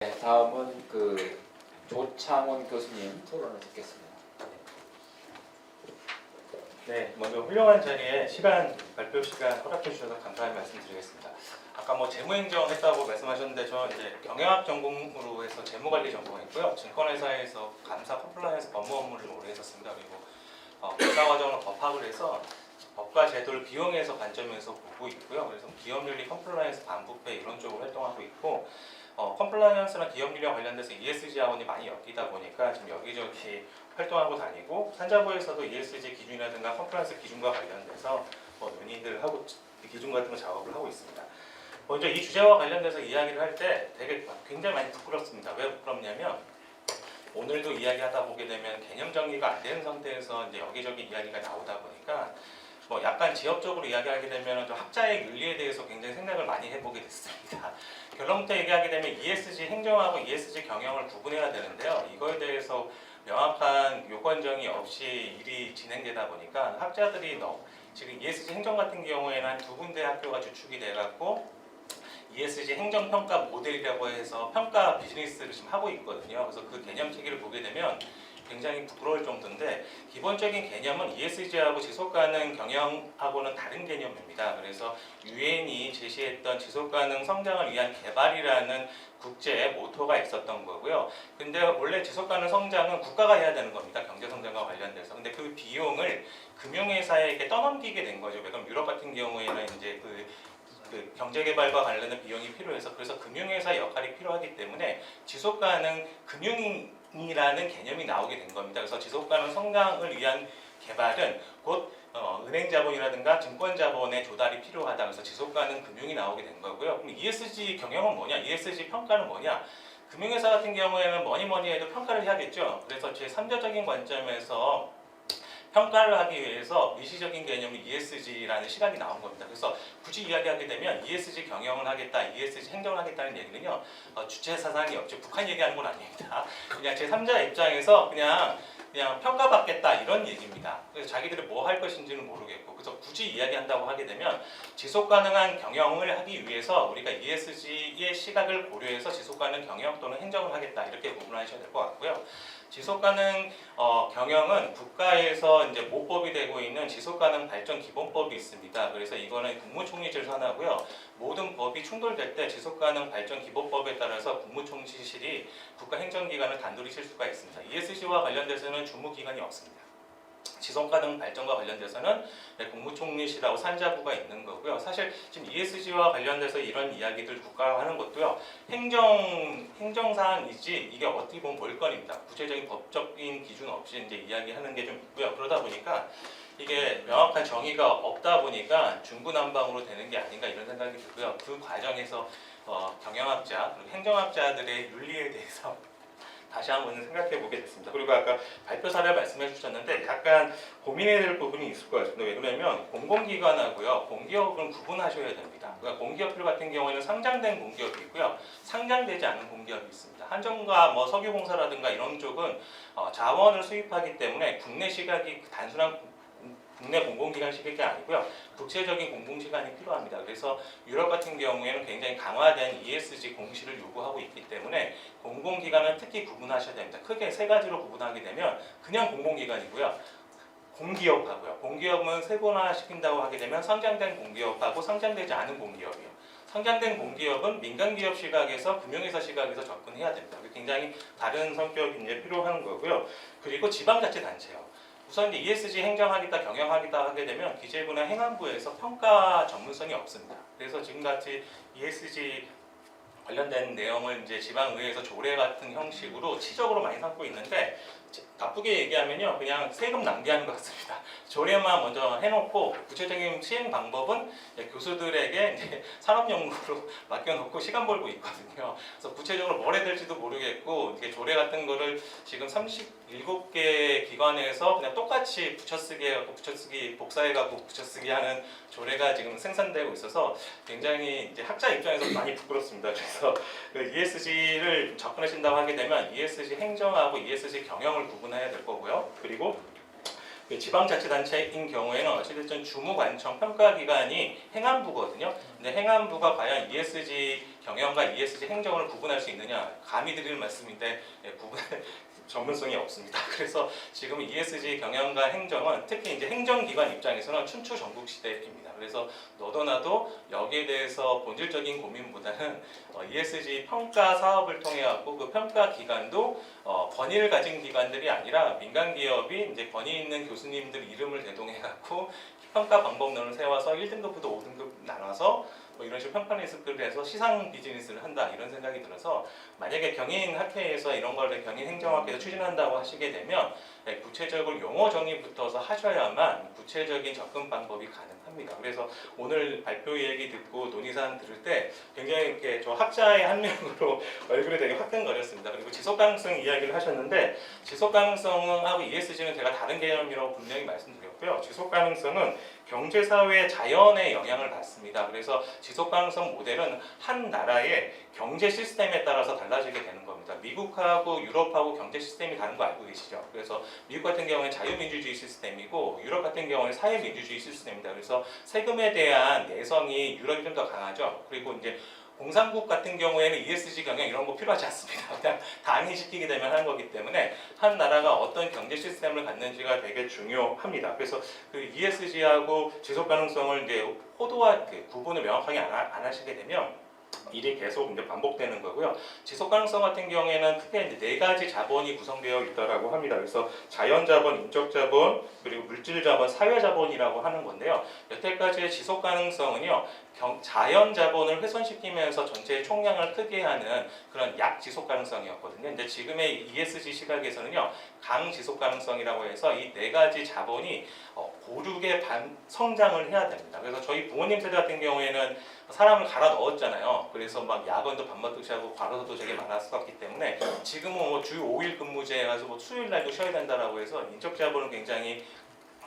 네, 다음은 조창훈 교수님 토론을 듣겠습니다. 네, 먼저 훌륭한 자리에 발표 시간 허락해 주셔서 감사의 말씀드리겠습니다. 아까 재무행정 했다고 말씀하셨는데 저 이제 경영학 전공으로 해서 재무관리 전공했고요. 증권회사에서 감사 컴플라이언스 법무 업무를 좀 오래 했었습니다. 그리고 박사과정으로 법학을 해서 법과 제도를 비용에서 관점에서 보고 있고요. 그래서 기업윤리 컴플라이언스 반부패 이런 쪽으로 활동하고 있고 컴플라이언스나 기업윤리와 관련돼서 ESG 자원이 많이 엮이다 보니까 지금 여기저기 활동하고 다니고 산자부에서도 ESG 기준이라든가 컴플라이언스 기준과 관련돼서 논의들 하고 기준 같은 거 작업을 하고 있습니다. 먼저 이 주제와 관련돼서 이야기를 할 때 굉장히 많이 부끄럽습니다. 왜 부끄럽냐면 오늘도 이야기하다 보게 되면 개념 정리가 안 되는 상태에서 이제 여기저기 이야기가 나오다 보니까 약간 지역적으로 이야기하게 되면 좀 학자의 윤리에 대해서 굉장히 생각을 많이 해보게 됐습니다. 결론부터 얘기하게 되면 ESG 행정하고 ESG 경영을 구분해야 되는데요. 이거에 대해서 명확한 요건 정의 없이 일이 진행되다 보니까 학자들이 지금 ESG 행정 같은 경우에는 한 두 군데 학교가 주축이 돼갖고 ESG 행정평가 모델이라고 해서 평가 비즈니스를 지금 하고 있거든요. 그래서 그 개념 체계를 보게 되면 굉장히 부끄러울 정도인데 기본적인 개념은 ESG하고 지속가능 경영하고는 다른 개념입니다. 그래서 유엔이 제시했던 지속가능 성장을 위한 개발이라는 국제 모토가 있었던 거고요. 근데 원래 지속가능 성장은 국가가 해야 되는 겁니다. 경제성장과 관련돼서. 근데 그 비용을 금융회사에게 떠넘기게 된 거죠. 그럼 유럽 같은 경우에는 이제 그 경제개발과 관련된 비용이 필요해서 그래서 금융회사 역할이 필요하기 때문에 지속가능 금융이라는 개념이 나오게 된 겁니다. 그래서 지속가능 성장을 위한 개발은 곧 은행자본이라든가 증권자본의 조달이 필요하다. 그래서 지속가능 금융이 나오게 된 거고요. 그럼 ESG 경영은 뭐냐? ESG 평가는 뭐냐? 금융회사 같은 경우에는 뭐니 해도 평가를 해야겠죠. 그래서 제3자적인 관점에서 평가를 하기 위해서 미시적인 개념이 ESG라는 시각이 나온 겁니다. 그래서 굳이 이야기하게 되면 ESG 경영을 하겠다, ESG 행정을 하겠다는 얘기는요, 주체 사상이 없죠. 북한 얘기하는 건 아닙니다. 그냥 제3자 입장에서 그냥 평가받겠다 이런 얘기입니다. 그래서 자기들이 뭐 할 것인지는 모르겠고, 그래서 굳이 이야기한다고 하게 되면 지속 가능한 경영을 하기 위해서 우리가 ESG의 시각을 고려해서 지속 가능 경영 또는 행정을 하겠다 이렇게 구분하셔야 될 것 같고요. 지속가능 경영은 국가에서 이제 모법이 되고 있는 지속가능 발전 기본법이 있습니다. 그래서 이거는 국무총리실 산하고요. 모든 법이 충돌될 때 지속가능 발전 기본법에 따라서 국무총리실이 국가행정기관을 단둘이 칠 수가 있습니다. ESG와 관련돼서는 주무기관이 없습니다. 지속가능 발전과 관련돼서는 국무총리실하고 산자부가 있는 거고요. 사실 지금 ESG와 관련돼서 이런 이야기들 국가가 하는 것도요. 행정사항이지 이게 어떻게 보면 몰건입니다. 구체적인 법적인 기준 없이 이제 이야기하는 게 좀 있고요. 그러다 보니까 이게 명확한 정의가 없다 보니까 중구난방으로 되는 게 아닌가 이런 생각이 들고요. 그 과정에서 경영학자, 그리고 행정학자들의 윤리에 대해서 다시 한번 생각해 보게 됐습니다. 그리고 아까 발표 사례 말씀해 주셨는데 약간 고민해야 될 부분이 있을 것 같습니다. 왜 그러냐면 공공기관하고요, 공기업은 구분하셔야 됩니다. 그러니까 공기업들 같은 경우에는 상장된 공기업이 있고요, 상장되지 않은 공기업이 있습니다. 한전과 석유공사라든가 이런 쪽은 자원을 수입하기 때문에 국내 시각이 단순한 국내 공공기관 시각이 아니고요. 국제적인 공공기관이 필요합니다. 그래서 유럽 같은 경우에는 굉장히 강화된 ESG 공시를 요구하고 있기 때문에 공공기관은 특히 구분하셔야 됩니다. 크게 세 가지로 구분하게 되면 그냥 공공기관이고요. 공기업하고요. 공기업은 세분화시킨다고 하게 되면 상장된 공기업하고 상장되지 않은 공기업이요. 상장된 공기업은 민간기업 시각에서 금융회사 시각에서 접근해야 됩니다. 굉장히 다른 성격이 이제 필요한 거고요. 그리고 지방자치단체요. 우선 ESG 행정하겠다, 경영하겠다 하게 되면 기재부나 행안부에서 평가 전문성이 없습니다. 그래서 지금같이 ESG 관련된 내용을 이제 지방의회에서 조례 같은 형식으로 치적으로 많이 삼고 있는데 나쁘게 얘기하면요, 그냥 세금 낭비하는 것 같습니다. 조례만 먼저 해놓고 구체적인 시행 방법은 교수들에게 이제 산업연구로 맡겨놓고 시간 벌고 있거든요. 그래서 구체적으로 뭘 해야 될지도 모르겠고 이게 조례 같은 거를 지금 37개 기관에서 그냥 똑같이 붙여쓰기 해갖고 붙여쓰기 복사해갖고 붙여쓰기 하는 조례가 지금 생산되고 있어서 굉장히 이제 학자 입장에서 많이 부끄럽습니다. 그래서 ESG를 접근하신다고 하게 되면 ESG 행정하고 ESG 경영을 구분해야 될 거고요. 그리고 지방자치단체인 경우에는 어찌됐든 주무관청 평가기관이 행안부거든요. 근데 행안부가 과연 ESG 경영과 ESG 행정을 구분할 수 있느냐 감히 드리는 말씀인데 구분 전문성이 없습니다. 그래서 지금 ESG 경영과 행정은 특히 이제 행정기관 입장에서는 춘추 전국 시대입니다. 그래서 너도 나도 여기에 대해서 본질적인 고민보다는 ESG 평가 사업을 통해 갖고 그 평가 기관도 권위를 가진 기관들이 아니라 민간 기업이 이제 권위 있는 교수님들 이름을 대동해 갖고 평가 방법론을 세워서 1등급부터 5등급 나눠서 뭐 이런 식으로 평가 리스크를 해서 시상 비즈니스를 한다 이런 생각이 들어서 만약에 경인학회에서 이런 걸 경인행정학회에서 추진한다고 하시게 되면 구체적으로 용어 정의부터서 하셔야만 구체적인 접근 방법이 가능합니다. 그래서 오늘 발표 얘기 듣고 논의사항 들을 때 굉장히 이렇게 저 학자의 한 명으로 얼굴이 되게 화끈거렸습니다. 그리고 지속가능성 이야기를 하셨는데 지속가능성하고 ESG는 제가 다른 개념이라고 분명히 말씀드렸고요. 지속가능성은 경제, 사회, 자연의 영향을 받습니다. 그래서 지속가능성 모델은 한 나라의 경제 시스템에 따라서 달라지게 되는 겁니다. 미국하고 유럽하고 경제 시스템이 다른 거 알고 계시죠? 그래서 미국 같은 경우는 자유민주주의 시스템이고 유럽 같은 경우는 사회민주주의 시스템입니다. 그래서 세금에 대한 내성이 유럽이 좀 더 강하죠. 그리고 이제 공산국 같은 경우에는 ESG 경영 이런 거 필요하지 않습니다. 그냥 당위시키게 되면 하는 거기 때문에 한 나라가 어떤 경제 시스템을 갖는지가 되게 중요합니다. 그래서 그 ESG하고 지속 가능성을 이제 호도와 구분을 명확하게 안 하시게 되면 일이 계속 이제 반복되는 거고요. 지속 가능성 같은 경우에는 크게 이제 네 가지 자본이 구성되어 있다라고 합니다. 그래서 자연 자본, 인적 자본, 그리고 물질 자본, 사회 자본이라고 하는 건데요. 여태까지의 지속 가능성은요. 자연 자본을 훼손시키면서 전체의 총량을 크게 하는 그런 약 지속 가능성이었거든요. 근데 지금의 ESG 시각에서는요. 강 지속 가능성이라고 해서 이 네 가지 자본이 고르게 성장을 해야 됩니다. 그래서 저희 부모님 세대 같은 경우에는 사람을 갈아 넣었잖아요. 그래서 막 야근도 밤낮없이 하고 과로도 되게 많았었기 때문에 지금은 뭐 주 5일 근무제 해가지고 뭐 수요일 날도 쉬어야 된다라고 해서 인적 자본을 굉장히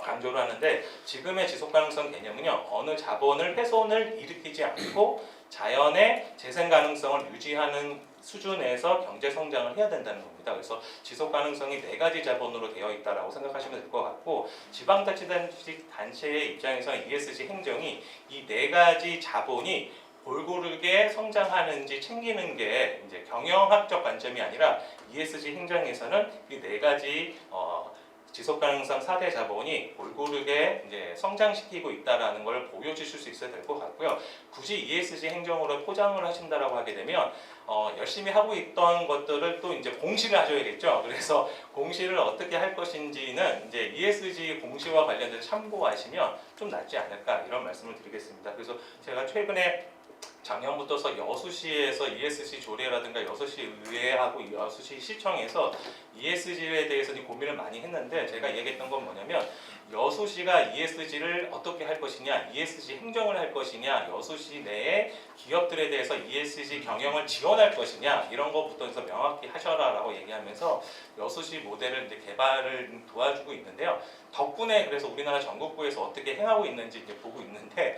강조를 하는데 지금의 지속 가능성 개념은요. 어느 자본을 훼손을 일으키지 않고 자연의 재생 가능성을 유지하는 수준에서 경제 성장을 해야 된다는 겁니다. 그래서 지속 가능성이 네 가지 자본으로 되어 있다라고 생각하시면 될 것 같고 지방자치단체의 입장에서는 ESG 행정이 이 네 가지 자본이 골고루게 성장하는지 챙기는 게 이제 경영학적 관점이 아니라 ESG 행정에서는 이 네 가지 지속가능성 4대 자본이 골고루게 이제 성장시키고 있다라는 걸 보여주실 수 있어야 될 것 같고요. 굳이 ESG 행정으로 포장을 하신다라고 하게 되면 열심히 하고 있던 것들을 또 이제 공시를 하셔야겠죠. 그래서 공시를 어떻게 할 것인지는 이제 ESG 공시와 관련돼서 참고하시면 좀 낫지 않을까 이런 말씀을 드리겠습니다. 그래서 제가 최근에 작년부터서 여수시에서 ESG 조례라든가 여수시 의회하고 여수시 시청에서 ESG에 대해서 고민을 많이 했는데 제가 얘기했던 건 뭐냐면 여수시가 ESG를 어떻게 할 것이냐, ESG 행정을 할 것이냐, 여수시 내에 기업들에 대해서 ESG 경영을 지원할 것이냐 이런 것부터 해서 명확히 하셔라라고 얘기하면서 여수시 모델을 이제 개발을 도와주고 있는데요. 덕분에 그래서 우리나라 전국구에서 어떻게 행하고 있는지 이제 보고 있는데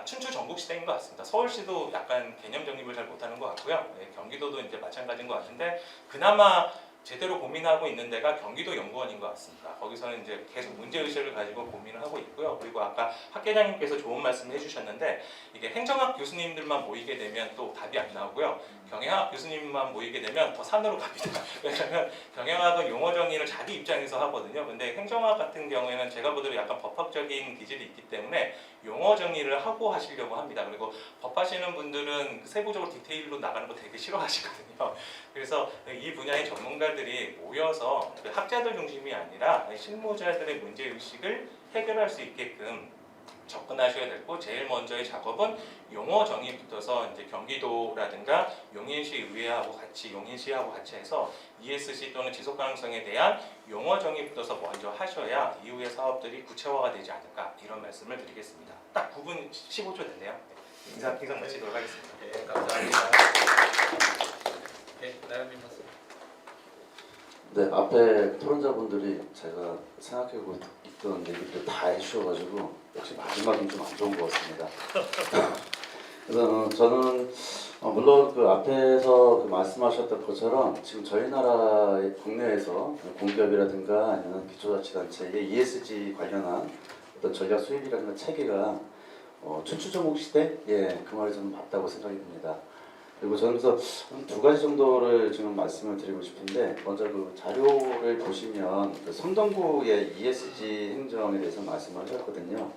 춘추 전국 시대인 것 같습니다. 서울시도 약간 개념 정립을 잘 못하는 것 같고요. 네, 경기도도 이제 마찬가지인 것 같은데 그나마 제대로 고민하고 있는 데가 경기도 연구원인 것 같습니다. 거기서는 이제 계속 문제의식을 가지고 고민을 하고 있고요. 그리고 아까 학계장님께서 좋은 말씀을 해주셨는데 이게 행정학 교수님들만 모이게 되면 또 답이 안 나오고요. 경영학 교수님만 모이게 되면 더 산으로 갑니다. 왜냐하면 경영학은 용어 정의를 자기 입장에서 하거든요. 근데 행정학 같은 경우에는 제가 보기로 약간 법학적인 기질이 있기 때문에 용어 정의를 하고 하시려고 합니다. 그리고 법하시는 분들은 세부적으로 디테일로 나가는 거 되게 싫어하시거든요. 그래서 이 분야의 전문가들이 모여서 학자들 중심이 아니라 실무자들의 문제의식을 해결할 수 있게끔 접근하셔야 되고 제일 먼저의 작업은 용어 정의부터서 이제 경기도라든가 용인시 의회하고 같이 용인시하고 같이 해서 ESG 또는 지속 가능성에 대한 용어 정의부터서 먼저 하셔야 이후의 사업들이 구체화가 되지 않을까 이런 말씀을 드리겠습니다. 딱 9분 15초 됐네요. 인사 마치도록 하겠습니다. 네, 감사합니다. 네, 나연님 말씀. 네, 앞에 토론자분들이 제가 생각하고 있던 얘기들 다 해주셔가지고 역시 마지막은 좀 안 좋은 것 같습니다. 그래서 저는 물론 그 앞에서 그 말씀하셨던 것처럼 지금 저희 나라의 국내에서 공기업이라든가 아니면 기초자치단체의 ESG 관련한 어떤 전략 수립이라든가 체계가 춘추전국 시대 그 말이 저는 맞다고 생각이 듭니다. 그리고 저는 그래서 한 두 가지 정도를 지금 말씀을 드리고 싶은데 먼저 그 자료를 보시면 그 성동구의 ESG 행정에 대해서 말씀을 하셨거든요.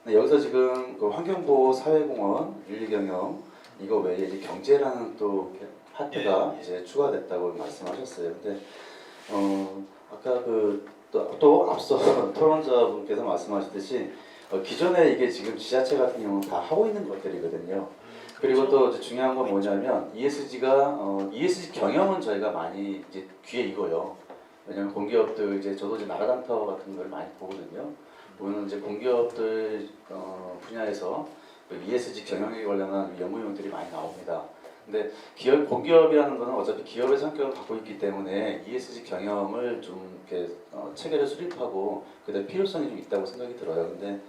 근데 여기서 지금 그 환경보호 사회공헌 윤리경영 이거 외에 이제 경제라는 또 파트가 이제 추가됐다고 말씀하셨어요. 근데 아까 또 앞서 토론자분께서 말씀하셨듯이 기존에 이게 지금 지자체 같은 경우는 다 하고 있는 것들이거든요. 그리고 또 이제 중요한 건 뭐냐면 ESG가 ESG 경영은 저희가 많이 이제 귀에 익어요. 왜냐면 공기업들 이제 저도 이제 나라당타워 같은 걸 많이 보거든요. 보면 이제 공기업들 분야에서 ESG 경영에 관련한 연구용들이 많이 나옵니다. 근데 공기업이라는 거는 어차피 기업의 성격을 갖고 있기 때문에 ESG 경영을 좀 이렇게 체계를 수립하고 그다음 필요성이 좀 있다고 생각이 들어요. 근데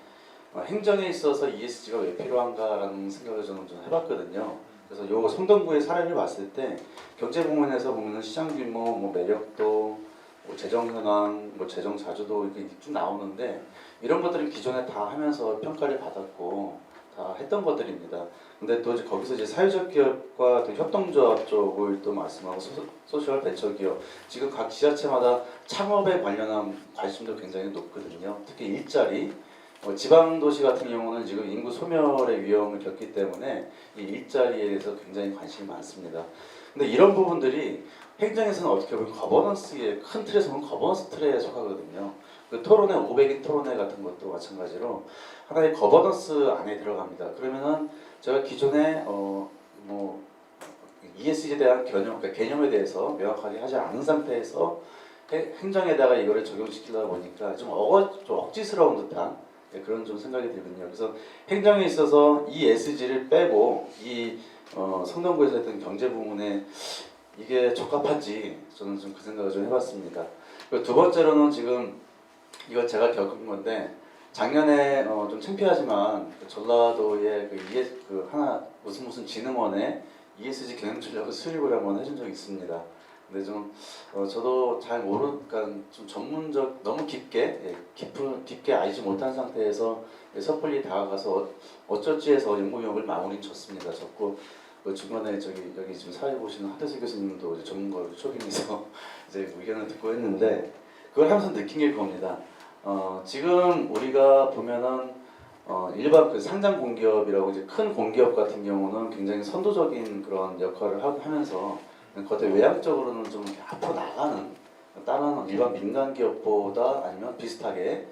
행정에 있어서 ESG가 왜 필요한가라는 생각을 저는 좀 해봤거든요. 그래서 요 성동구의 사례를 봤을 때 경제 부문에서 보면 시장 규모, 뭐 매력도, 뭐 재정 현황, 뭐 재정 자주도 이렇게 쭉 나오는데 이런 것들은 기존에 다 하면서 평가를 받았고 다 했던 것들입니다. 근데 또 이제 거기서 이제 사회적 기업과 또 협동조합 쪽을 또 말씀하고 소셜 벤처 기업 지금 각 지자체마다 창업에 관련한 관심도 굉장히 높거든요. 특히 일자리 지방 도시 같은 경우는 지금 인구 소멸의 위험을 겪기 때문에 이 일자리에 대해서 굉장히 관심이 많습니다. 근데 이런 부분들이 행정에서는 어떻게 보면 거버넌스의 큰 틀에서 보면 거버넌스 틀에 속하거든요. 그 토론회 500인 토론회 같은 것도 마찬가지로 하나의 거버넌스 안에 들어갑니다. 그러면은 제가 기존에 뭐 ESG에 대한 그러니까 개념에 대해서 명확하게 하지 않은 상태에서 행정에다가 이거를 적용시키려다 보니까 좀 억지스러운 듯한 그런 좀 생각이 들거든요. 그래서 행정에 있어서 이 ESG를 빼고 이 성동구에서 했던 경제 부문에 이게 적합한지 저는 좀 그 생각을 좀 해봤습니다. 그리고 두 번째로는 지금 이거 제가 겪은 건데 작년에 좀 창피하지만 그 전라도의 그 하나 무슨 진흥원에 ESG 경영 전략을 수립을 한번 해준 적이 있습니다. 근데 좀 저도 잘 모르니까 좀 전문적 너무 깊게 알지 못한 상태에서 섣불리 다가가서 어쩔지 해서 연구용을 마무리 쳤습니다. 졌고 그 중간에 여기 지금 사회 보시는 하태수 교수님도 이제 전문가로 초빙해서 이제 의견을 듣고 했는데 그걸 하면서 느낀 게 그겁니다. 지금 우리가 보면은 일반 그 상장 공기업이라고 이제 큰 공기업 같은 경우는 굉장히 선도적인 그런 역할을 하면서 겉에 외향적으로는 좀 앞으로 나가는 다른 일반 민간 기업보다 아니면 비슷하게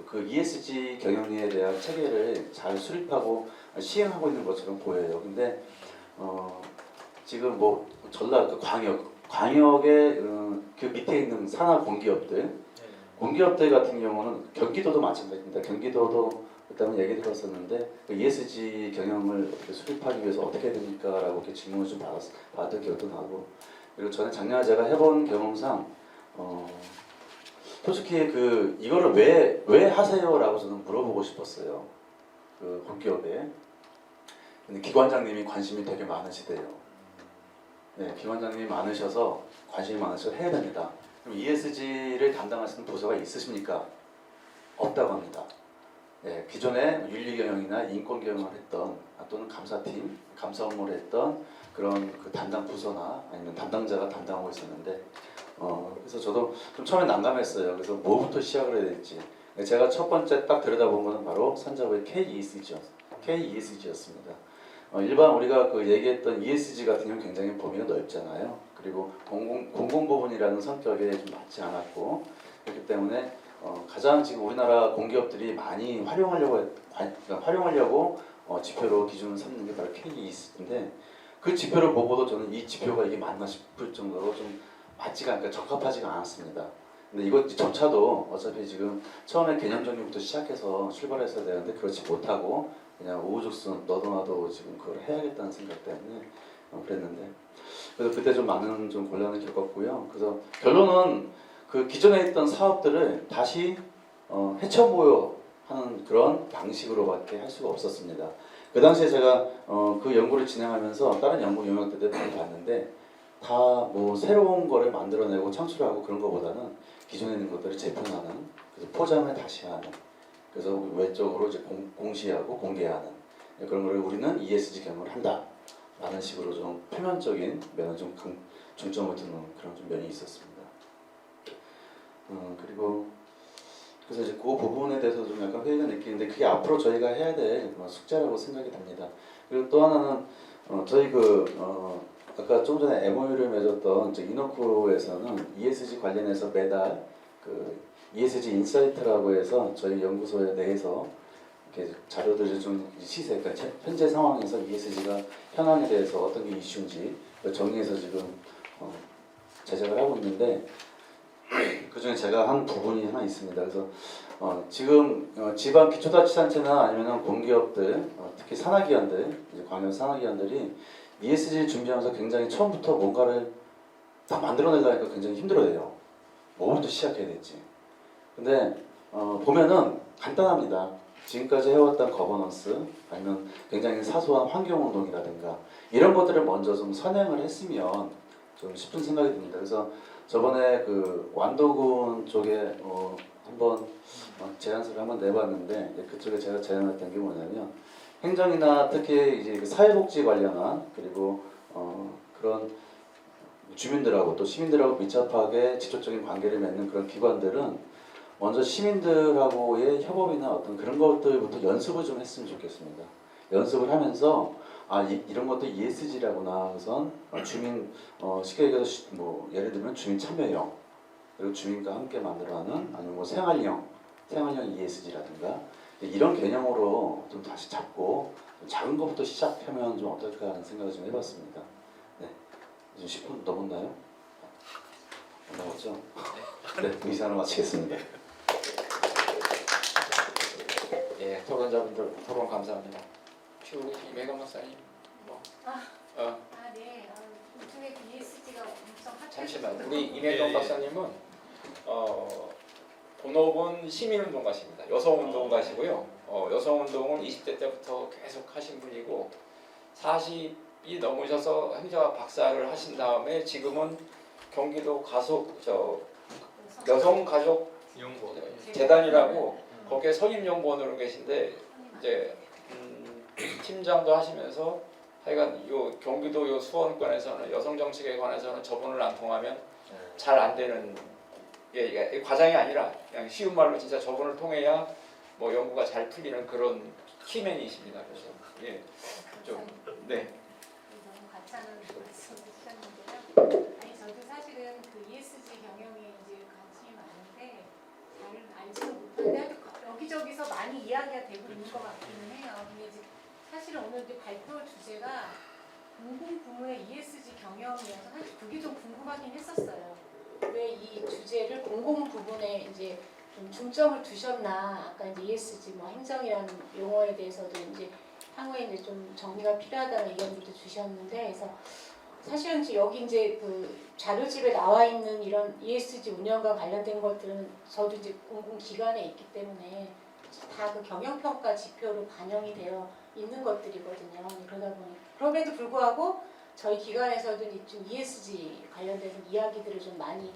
그 ESG 경영에 대한 체계를 잘 수립하고 시행하고 있는 것처럼 보여요. 근데 지금 뭐 전라 그 광역의 그 밑에 있는 산하 공기업들 같은 경우는 경기도도 마찬가지입니다. 경기도도 그다음에 얘기 들었었는데 그 ESG 경영을 어떻게 수립하기 위해서 어떻게 해야 됩니까라고 이렇게 질문을 좀 받았던 기억도 나고 그리고 전에 작년에 제가 해본 경험상 솔직히 그 이거를 왜 하세요라고 저는 물어보고 싶었어요. 그 공기업에. 근데 기관장님이 관심이 되게 많으시대요. 네, 기관장님이 많으셔서 관심이 많으셔서 해야 됩니다. 그럼 ESG를 담당하시는 부서가 있으십니까? 없다고 합니다. 네, 기존에 윤리경영이나 인권경영을 했던 또는 감사팀, 감사 업무를 했던 그런 그 담당 부서나 아니면 담당자가 담당하고 있었는데 그래서 저도 좀 처음에 난감했어요. 그래서 뭐부터 시작을 해야 될지 제가 첫 번째 딱 들여다본 거는 바로 산자부의 KESG였습니다. 일반 우리가 그 얘기했던 ESG 같은 경우는 굉장히 범위가 넓잖아요. 그리고 공공 부분이라는 성격에 좀 맞지 않았고 그렇기 때문에 가장 지금 우리나라 공기업들이 많이 활용하려고 지표로 기준을 삼는 게 바로 KESG인데 그 지표를 보고도 저는 이 지표가 이게 맞나 싶을 정도로 좀 맞지가 않고 적합하지가 않았습니다. 근데 이것조차도 어차피 지금 처음에 개념 정리부터 시작해서 출발했어야 되는데 그렇지 못하고 그냥 우후죽순 너도 나도 지금 그걸 해야겠다는 생각 때문에 그랬는데 그래서 그때 좀 많은 좀 곤란을 겪었고요. 그래서 결론은 그 기존에 있던 사업들을 다시 해쳐보여 하는 그런 방식으로밖에 할 수가 없었습니다. 그 당시에 제가 그 연구를 진행하면서 다른 연구 영역들을 많이 봤는데 다 뭐 새로운 거를 만들어내고 창출하고 그런 것보다는 기존에 있는 것들을 재편하는 그래서 포장을 다시 하는 그래서 외적으로 이제 공시하고 공개하는 그런 걸 우리는 ESG 경영을 한다라는 식으로 좀 표면적인 면은 좀 중점을 두는 그런 좀 면이 있었습니다. 그리고 그래서 이제 그 부분에 대해서 좀 약간 회의가 느끼는데 그게 앞으로 저희가 해야 될 숙제라고 생각이 됩니다. 그리고 또 하나는 저희 아까 좀 전에 MOU를 맺었던 이제 이너쿠에서는 ESG 관련해서 매달 그 ESG 인사이트라고 해서 저희 연구소 내에서 이렇게 자료들을 좀 시세, 그러니까 현재 상황에서 ESG가 현황에 대해서 어떤 게 이슈인지 정리해서 지금 제작을 하고 있는데 그 중에 제가 한 부분이 하나 있습니다. 그래서 지금 지방 기초자치단체나 아니면 공기업들, 특히 산하기관들, 이제 광역 산하기관들이 ESG 준비하면서 굉장히 처음부터 뭔가를 다 만들어내려니까 굉장히 힘들어해요. 뭐부터 시작해야 될지. 근데 보면은 간단합니다. 지금까지 해왔던 거버넌스 아니면 굉장히 사소한 환경운동이라든가 이런 것들을 먼저 좀 선행을 했으면 좀 싶은 생각이 듭니다. 그래서 저번에 그 완도군 쪽에 한번 제안서를 한번 내봤는데 그쪽에 제가 제안했던 게 뭐냐면 행정이나 특히 이제 그 사회복지 관련한 그리고 그런 주민들하고 또 시민들하고 밀접하게 직접적인 관계를 맺는 그런 기관들은 먼저 시민들하고의 협업이나 어떤 그런 것들부터 연습을 좀 했으면 좋겠습니다. 연습을 하면서 이런 것도 ESG라구나 우선 주민 쉽게 얘기해서 뭐 예를 들면 주민 참여형 그리고 주민과 함께 만들어가는 아니면 뭐 생활형 ESG라든가 이런 개념으로 좀 다시 잡고 작은 것부터 시작하면 좀 어떨까 하는 생각을 좀 해봤습니다. 네, 지금 10분 넘었나요? 넘었죠? 네, 의사로 마치겠습니다. 예, 토론자분들 토론 감사합니다. 이매경 박사님 네. 요즘에 그 ESG가 엄청 핫해서 잠시만 우리 이매경 박사님은 본업은 시민운동가십니다. 여성운동가시고요. 여성운동은 20대 때부터 계속 하신 분이고 40이 넘으셔서 행정학 박사를 하신 다음에 지금은 경기도 여성가족 재단이라고 거기에 선임연구원으로 계신데 이제 팀장도 하시면서 하여간 요 경기도 요 수원권에서는 여성 정책에 관해서는 저분을 안 통하면 잘 안 되는 과장이 아니라 그냥 쉬운 말로 진짜 저분을 통해야 뭐 연구가 잘 풀리는 그런 키맨이십니다. 그래서 네. 너무 가짜는 말씀을 주셨는데요. 아니 저도 사실은 그 ESG 경영에 이제 관심이 많은데 잘 알지는 못하는데 여기저기서 많이 이야기가 되고 있는 것 같기는 해요. 근데 이제 사실은 오늘 이제 발표 주제가 공공부문의 ESG 경영이어서 사실 그게 좀 궁금하긴 했었어요. 왜 이 주제를 공공부문에 이제 좀 중점을 두셨나? 아까 이제 ESG 뭐 행정이라는 용어에 대해서도 이제 향후에 이제 좀 정리가 필요하다는 의견들도 주셨는데, 그래서 사실은 이제 여기 이제 그 자료집에 나와 있는 이런 ESG 운영과 관련된 것들은 저도 이제 공공기관에 있기 때문에 다 그 경영평가 지표로 반영이 되어 있는 것들이거든요. 그러다 보니 그럼에도 불구하고 저희 기관에서도 좀 ESG 관련된 이야기들을 좀 많이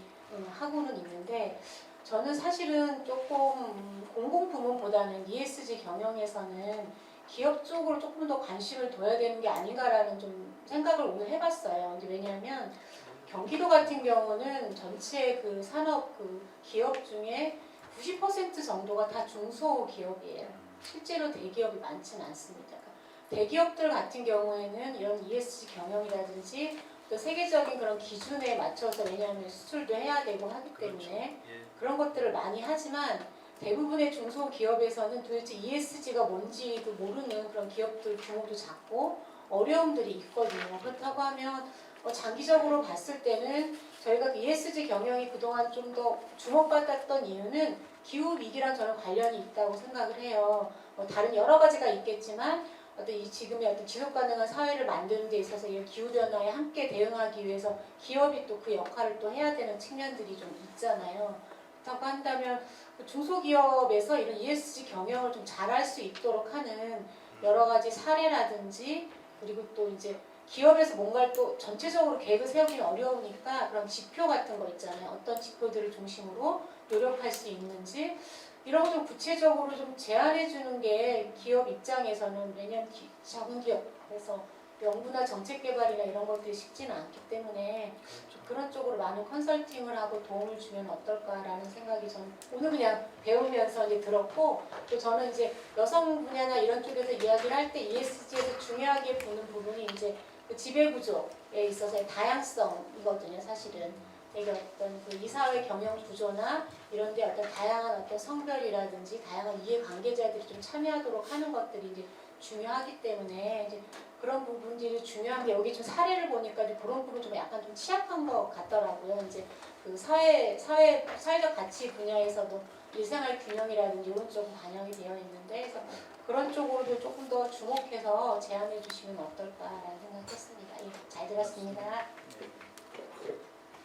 하고는 있는데 저는 사실은 조금 공공부문보다는 ESG 경영에서는 기업 쪽으로 조금 더 관심을 둬야 되는 게 아닌가라는 좀 생각을 오늘 해봤어요. 근데 왜냐하면 경기도 같은 경우는 전체 그 산업 그 기업 중에 90% 정도가 다 중소기업이에요. 실제로 대기업이 많지는 않습니다. 대기업들 같은 경우에는 이런 ESG 경영이라든지 또 세계적인 그런 기준에 맞춰서 왜냐하면 수출도 해야 되고 하기 때문에 그런 것들을 많이 하지만 대부분의 중소기업에서는 도대체 ESG가 뭔지도 모르는 그런 기업들 규모도 작고 어려움들이 있거든요. 그렇다고 하면 장기적으로 봤을 때는 저희가 그 ESG 경영이 그동안 좀 더 주목받았던 이유는 기후위기랑 저는 관련이 있다고 생각을 해요. 다른 여러 가지가 있겠지만 어떤 이 지금의 어떤 지속가능한 사회를 만드는 데 있어서 이 기후변화에 함께 대응하기 위해서 기업이 또 그 역할을 또 해야 되는 측면들이 좀 있잖아요. 그렇다고 한다면 중소기업에서 이런 ESG 경영을 좀 잘할 수 있도록 하는 여러 가지 사례라든지 그리고 또 이제 기업에서 뭔가를 또 전체적으로 계획을 세우기는 어려우니까 그런 지표 같은 거 있잖아요. 어떤 지표들을 중심으로 노력할 수 있는지 이런 거 좀 구체적으로 좀 제안해 주는 게 기업 입장에서는 왜냐면 작은 기업에서 연구나 정책 개발이나 이런 것들이 쉽지는 않기 때문에 그런 쪽으로 많은 컨설팅을 하고 도움을 주면 어떨까라는 생각이 저는 오늘 그냥 배우면서 이제 들었고 또 저는 이제 여성 분야나 이런 쪽에서 이야기를 할 때 ESG에서 중요하게 보는 부분이 이제 그 지배 구조에 있어서의 다양성이거든요, 사실은. 이게 어떤 그 이사회 경영 구조나 이런 데 어떤 다양한 어떤 성별이라든지 다양한 이해관계자들이 좀 참여하도록 하는 것들이 이제 중요하기 때문에 이제 그런 부분들이 중요한데 여기 좀 사례를 보니까 이제 그런 부분 좀 약간 좀 취약한 것 같더라고요. 이제 그 사회적 가치 분야에서도 일생활 균형이라든지 이런 쪽은 반영이 되어 있는데 그래서 그런 쪽으로도 조금 더 주목해서 제안해 주시면 어떨까라는 생각했습니다. 예, 잘 들었습니다.